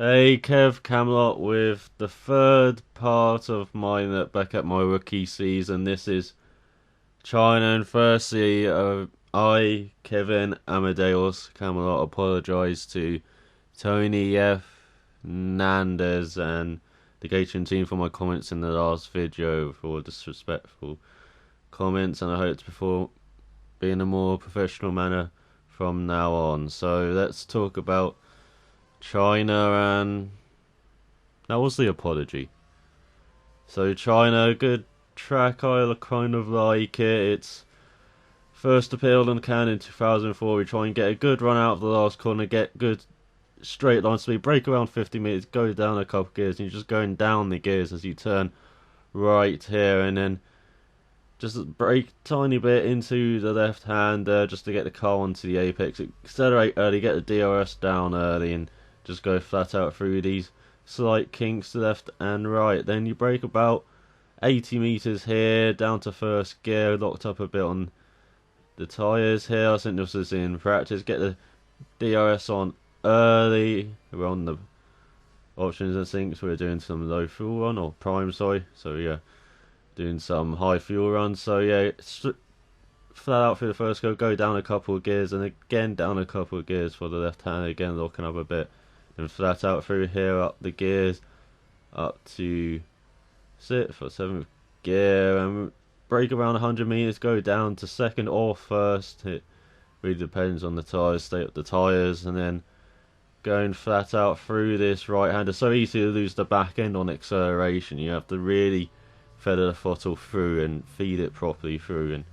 Hey Kev, Camelot with the third part of mine back at my rookie season. This is China, and firstly, I, Kevin Amadeus Camelot, apologise to Tony F, Nandez, and the Gatron team for my comments in the last video for disrespectful comments, and I hope to perform in a more professional manner from now on. So let's talk about China, and that was the apology. So China, good track. I kind of like it. It's first appeared on Can in 2004. We try and get a good run out of the last corner, get good straight line speed, break around 50 meters, go down a couple gears, and you're just going down the gears as you turn right here, and then just brake tiny bit into the left hand just to get the car onto the apex. Accelerate early, get the DRS down early, and just go flat out through these slight kinks to left and right. Then you brake about 80 meters here, down to first gear, locked up a bit on the tyres here. I think this was in practice. Get the DRS on early. We're on the options, I think, so we're doing some low fuel run, or prime, sorry. So yeah, doing some high fuel runs. So yeah, flat out through the first go down a couple of gears, and again down a couple of gears for the left hand, again locking up a bit, and flat out through here, up the gears, up to 6th or 7th gear, and brake around 100 meters, go down to second or first. It really depends on the tyres, state of the tyres, and then going flat out through this right hander. So easy to lose the back end on acceleration. You have to really feather the throttle through and feed it properly through, and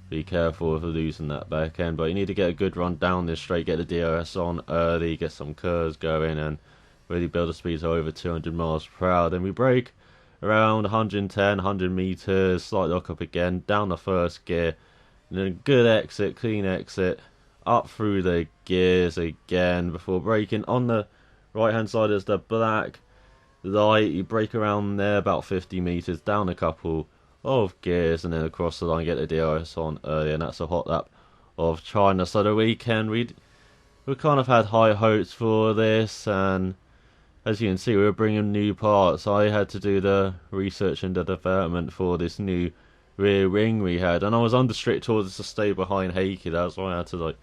be careful of losing that back end. But you need to get a good run down this straight, get the DRS on early, get some curves going, and really build a speed to over 200 miles per hour. Then we brake around 110, 100 meters, slight lock up again, down the first gear, and then a good exit, clean exit, up through the gears again before braking. On the right hand side is the black light. You brake around there about 50 meters, down a couple of gears, and then across the line, get the DRS on early, and that's a hot lap of China. So the weekend, we kind of had high hopes for this, and as you can see, we were bringing new parts. I had to do the research and the development for this new rear wing we had, and I was under strict orders to stay behind Heikki. That's why I had to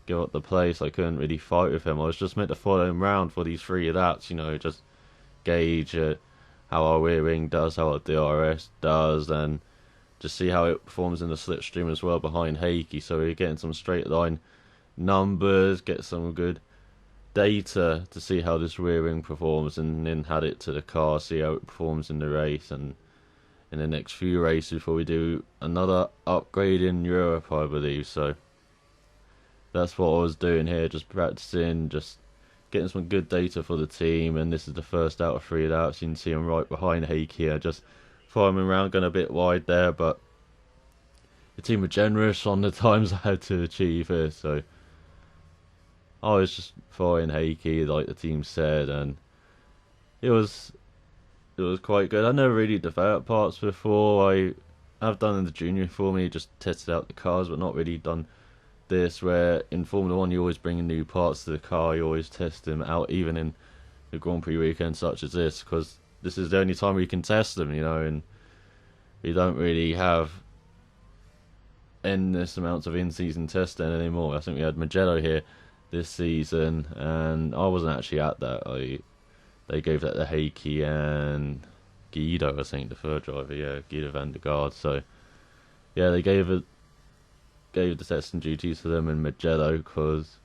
give up the place. I couldn't really fight with him. I was just meant to follow him around for these 3 laps, just gauge how our rear wing does, how our DRS does, and just see how it performs in the slipstream as well behind Heikki. So we're getting some straight line numbers, get some good data to see how this rear wing performs, and then add it to the car, see how it performs in the race and in the next few races before we do another upgrade in Europe, I believe. So that's what I was doing here, just practicing, just getting some good data for the team. And this is the first out of 3 laps. You can see I'm right behind Heikki. I just following around, going a bit wide there, but the team were generous on the times I had to achieve here, so I was just following Heikki like the team said, and it was quite good. I never really developed parts before. I've done in the junior Formula, you just tested out the cars, but not really done this, where in Formula 1 you always bring in new parts to the car, you always test them out, even in the Grand Prix weekend such as this, because this is the only time we can test them, and we don't really have endless amounts of in-season testing anymore. I think we had Magello here this season, and I wasn't actually at that. They gave that to Heikki and Guido, I think, the third driver, yeah, Guido van der Garde. So yeah, they gave the testing duties to them in Magello, because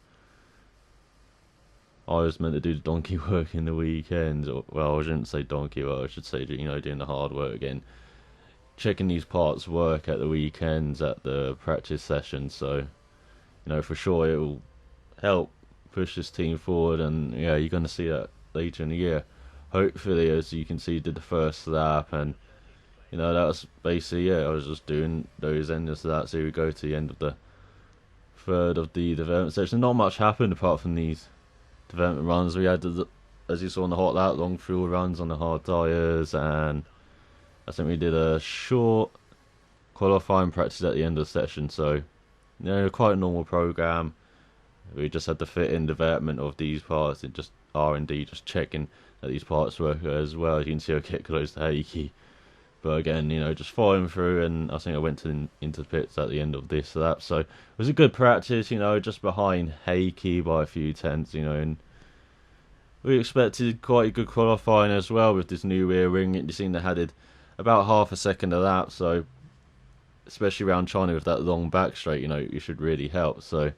I was meant to do the donkey work in the weekends. Well, I shouldn't say donkey work, I should say, doing the hard work again, checking these parts work at the weekends at the practice sessions. So for sure it will help push this team forward, and yeah, you're going to see that later in the year, hopefully. As you can see, did the first lap, and that was basically it. I was just doing those endless laps. Here we go to the end of the third of the development section. Not much happened apart from these development runs. We had, as you saw on the hot lap, long fuel runs on the hard tyres, and I think we did a short qualifying practice at the end of the session. So quite a normal program. We just had to fit in development of these parts. It just R&D, just checking that these parts work as well. As you can see, I get close to Heikki. But again, just following through, and I think I went into the pits at the end of this lap. So it was a good practice, just behind Heikki by a few tenths, and we expected quite a good qualifying as well with this new rear ring. You seen they had about half a second a lap, so especially around China with that long back straight, it should really help. So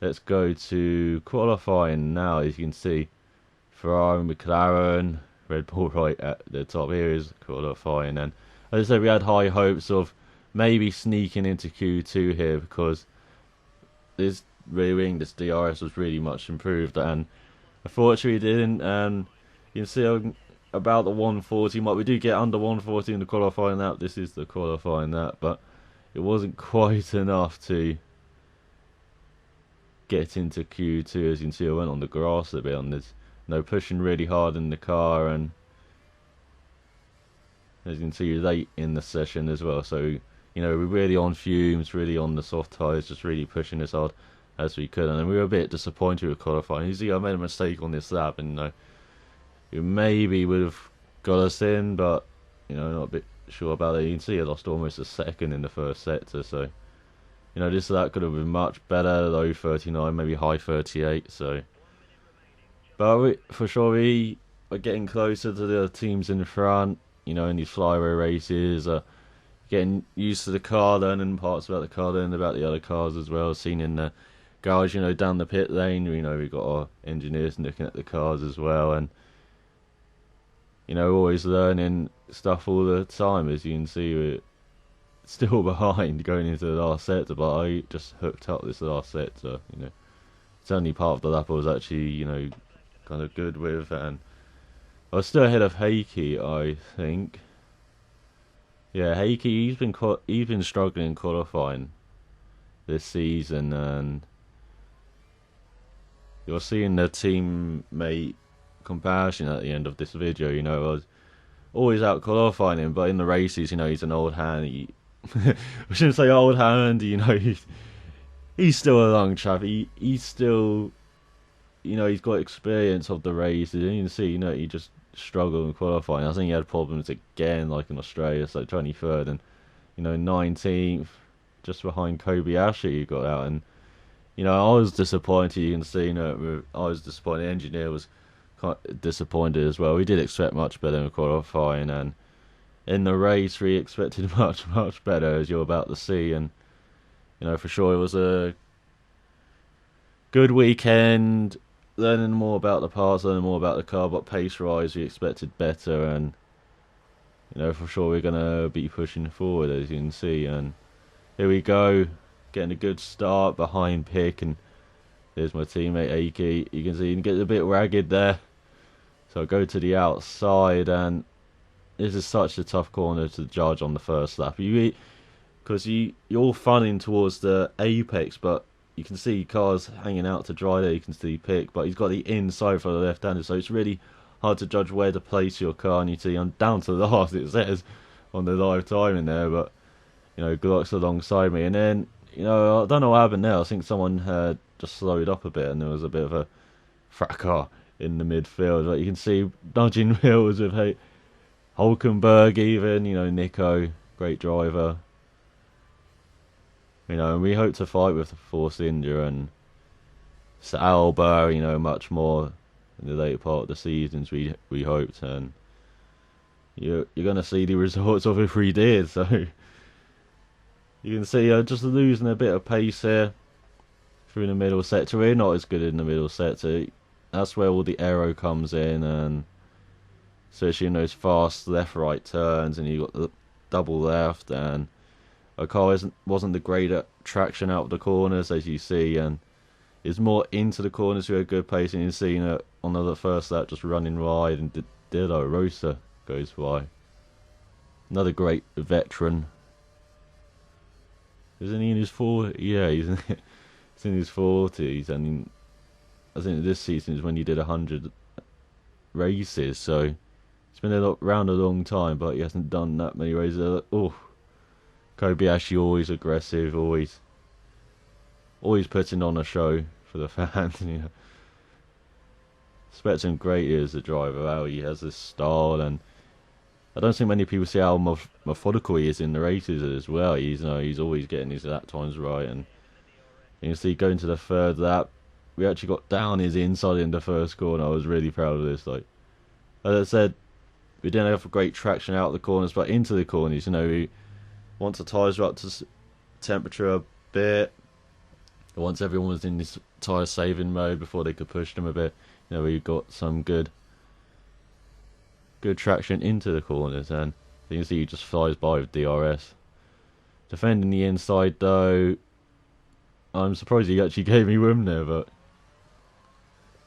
let's go to qualifying now. As you can see, Ferrari, McLaren, Red Bull right at the top. Here is qualifying, and as I said, we had high hopes of maybe sneaking into Q2 here, because this rear wing, this DRS was really much improved, and unfortunately it didn't. And you can see about the 140 mark. We do get under 140 in the qualifying lap. This is the qualifying lap, but it wasn't quite enough to get into Q2. As you can see, I went on the grass a bit on this. Pushing really hard in the car, and as you can see, late in the session as well. So, we're really on fumes, really on the soft tyres, just really pushing as hard as we could. And we were a bit disappointed with qualifying. You see, I made a mistake on this lap, and it maybe would have got us in, but not a bit sure about it. You can see I lost almost a second in the first sector. So, this lap could have been much better, low 39, maybe high 38. So. But for sure, we are getting closer to the teams in front, in these flyaway races, getting used to the car, learning parts about the car, learning about the other cars as well, seen in the garage, down the pit lane, we've got our engineers looking at the cars as well, and, always learning stuff all the time. As you can see, we're still behind going into the last sector, but I just hooked up this last sector, It's only part of the lap I was actually, kind of good with, and I was still ahead of Heikki, I think. Yeah, Heikki, he's been struggling in qualifying this season, and you're seeing the teammate comparison at the end of this video. I was always out qualifying him, but in the races, he's an old hand. I shouldn't say old hand, he's still a long chap. He's still, he's got experience of the races, and you can see, he just struggled in qualifying. I think he had problems again, like in Australia, so 23rd and, 19th, just behind Kobayashi, he got out. And, I was disappointed. You can see, I was disappointed. The engineer was quite disappointed as well. We did expect much better in qualifying, and in the race, we expected much, much better, as you're about to see. And, for sure, it was a good weekend. Learning more about the parts, learning more about the car, but pace-wise, we expected better, and for sure we're gonna be pushing forward, as you can see. And here we go, getting a good start behind Pick, and there's my teammate Heikki. You can see he gets a bit ragged there, so I go to the outside, and this is such a tough corner to judge on the first lap. Because you're funning towards the apex, but you can see cars hanging out to dry there. You can see Pick, but he's got the inside for the left-hander, so it's really hard to judge where to place your car. And you see, I'm down to the last, it says on the live timing there, but Glock's alongside me. And then, I don't know what happened there. I think someone had just slowed up a bit, and there was a bit of a fracas in the midfield. But you can see nudging wheels with Hulkenberg, even, Nico, great driver. And we hope to fight with the Force India and Alba, much more in the later part of the seasons, we hoped. And you're going to see the results of if we did. So you can see just losing a bit of pace here through the middle sector. We're not as good in the middle sector. That's where all the aero comes in, and especially in those fast left-right turns, and you got the double left, and our car wasn't the greater traction out of the corners, as you see, and it's more into the corners with a good pace. And you see, on the first lap, just running wide, and Dillo Rosa goes by. Another great veteran. Isn't he in his 40s? Yeah, he's in his 40s, and I think this season is when he did 100 races, so he's been around a long time, but he hasn't done that many races. Oh, Kobayashi always aggressive, always putting on a show for the fans. Respect him greatly as a driver. How he has this style, and I don't think many people see how methodical he is in the races as well. He's always getting his lap times right, and you can see going to the third lap, we actually got down his inside in the first corner. I was really proud of this. Like as I said, we didn't have great traction out of the corners, but into the corners, once the tyres were up to temperature a bit, once everyone was in this tyre saving mode before they could push them a bit, we got some good traction into the corners, and you can see he just flies by with DRS. Defending the inside though, I'm surprised he actually gave me room there, but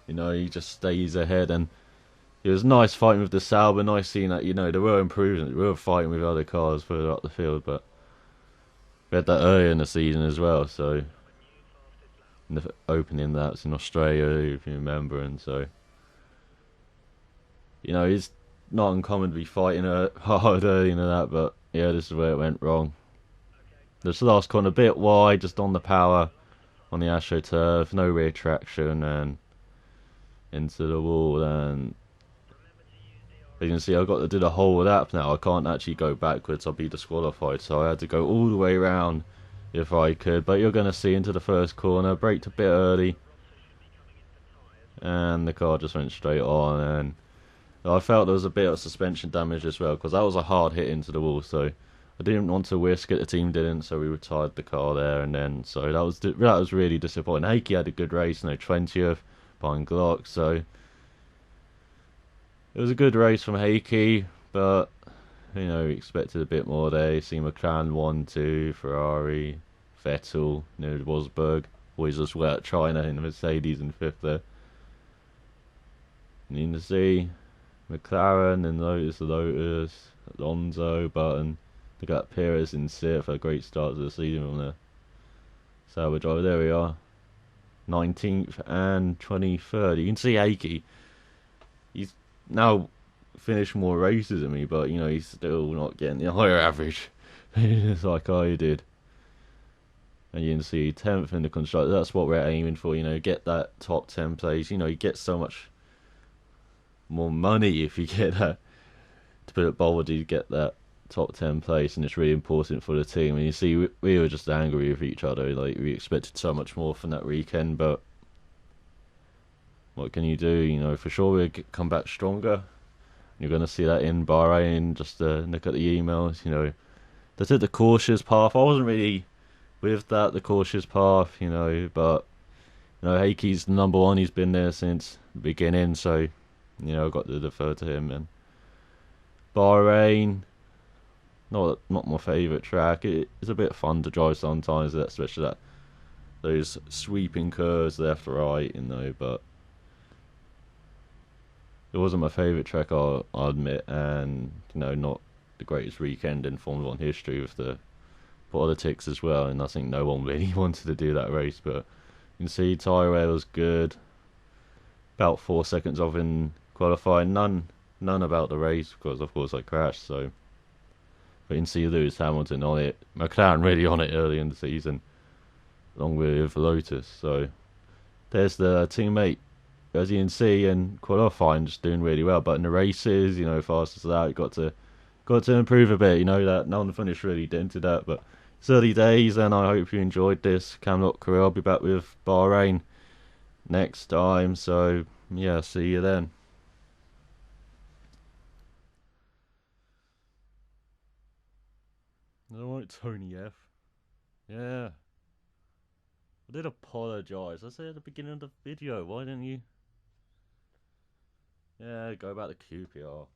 he just stays ahead, and it was nice fighting with the Sauber, nice seeing that, there were improvements, we were fighting with other cars further up the field, but we had that earlier in the season as well, so in the opening laps in Australia, if you remember, and so it's not uncommon to be fighting hard early into that, but yeah, this is where it went wrong. This last corner a bit wide, just on the power on the AstroTurf, no rear traction, and into the wall, and you can see I've got to do the whole lap now. I can't actually go backwards, I'll be disqualified, so I had to go all the way around if I could. But you're going to see into the first corner, braked a bit early, and the car just went straight on, and I felt there was a bit of suspension damage as well, because that was a hard hit into the wall, so I didn't want to risk it, the team didn't, so we retired the car there, and then, so that was really disappointing. Heikki had a good race, 20th, behind Glock, so it was a good race from Heikki, but we expected a bit more there. You see McLaren 1, 2, Ferrari, Vettel, Rosberg, always just wet at China in the Mercedes in 5th there. And you can see McLaren and Lotus, Alonso, Button. They got Perez in 6th, a great start to the season from the Sauber driver. There we are, 19th and 23rd. You can see Heikki. He's now finished more races than me, but he's still not getting the higher average like I did. And you can see 10th in the constructor. That's what we're aiming for. Get that top 10 place. You get so much more money if you get that. To put it boldly, you get that top 10 place, and it's really important for the team. And you see, we were just angry with each other. Like, we expected so much more from that weekend, but what can you do? For sure we'll come back stronger. You're going to see that in Bahrain. Just look at the emails. They took the cautious path. I wasn't really with that, the cautious path, but Heikki's the number one. He's been there since the beginning, so I've got to defer to him. And Bahrain, not my favourite track. It's a bit fun to drive sometimes, especially those sweeping curves left, right, but it wasn't my favourite track, I'll admit, and not the greatest weekend in Formula 1 history with the politics as well, and I think no one really wanted to do that race, but you can see tyre wear was good, about 4 seconds off in qualifying, none about the race, because of course I crashed, so, but you can see Lewis Hamilton on it, McLaren really on it early in the season, along with Lotus, so there's the teammate. As you can see, in qualifying, just doing really well. But in the races, fastest out, you got to improve a bit. That non-finish really dented that. But it's early days, and I hope you enjoyed this Camelot career. I'll be back with Bahrain next time. So yeah, see you then. Alright, Tony F. Yeah. I did apologise. I said at the beginning of the video, why didn't you? Yeah, go back to QPR.